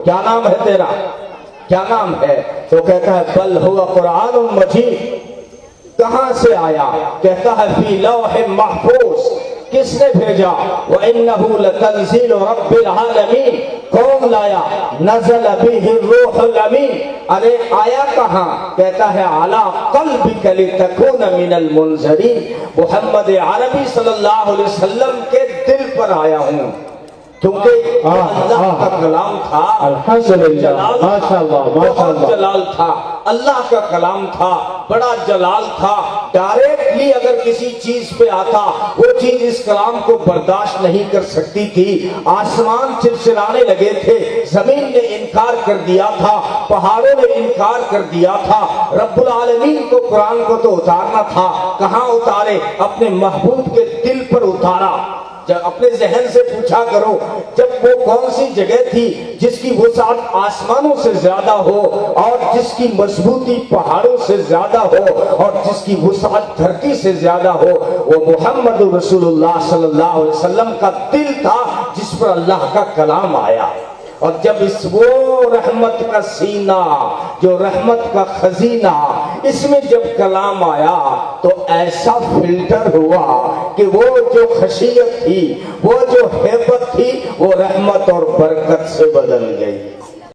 کیا نام ہے تیرا؟ کیا نام ہے؟ تو کہتا ہے بل ہوا قرآن مجید۔ کہاں سے آیا؟ کہتا ہے فی لوح محفوظ۔ کس نے بھیجا؟ وَإِنَّهُ لَتَنزِيلُ رَبِّ الْعَالَمِينَ۔ کون لایا؟ نزل بِهِ الروح الامین۔ ارے آیا کہاں؟ کہتا ہے عَلَىٰ قَلْبِكَ لِتَكُونَ مِنَ الْمُنذَرِينَ۔ محمد عربی صلی اللہ علیہ وسلم کے دل پر آیا ہوں، کیونکہ اللہ کا کلام تھا۔ الحمدللہ، ماشاءاللہ بہت جلال تھا، اللہ کا کلام تھا، بڑا جلال تھا۔ ڈائریکٹلی اگر کسی چیز پہ آتا وہ چیز اس کلام کو برداشت نہیں کر سکتی تھی۔ آسمان چرچرانے لگے تھے، زمین نے انکار کر دیا تھا، پہاڑوں نے انکار کر دیا تھا۔ رب العالمین کو قرآن کو تو اتارنا تھا، کہاں اتارے؟ اپنے محبوب کے دل پر اتارا۔ جب اپنے ذہن سے پوچھا کرو، جب وہ کون سی جگہ تھی جس کی وسعت آسمانوں سے زیادہ ہو، اور جس کی مضبوطی پہاڑوں سے زیادہ ہو، اور جس کی وسعت دھرتی سے زیادہ ہو؟ وہ محمد رسول اللہ صلی اللہ علیہ وسلم کا دل تھا جس پر اللہ کا کلام آیا۔ اور جب اس وہ رحمت کا سینہ، جو رحمت کا خزینہ، اس میں جب کلام آیا تو ایسا فلٹر ہوا کہ وہ جو خشیت تھی، وہ جو ہیبت تھی، وہ رحمت اور برکت سے بدل گئی۔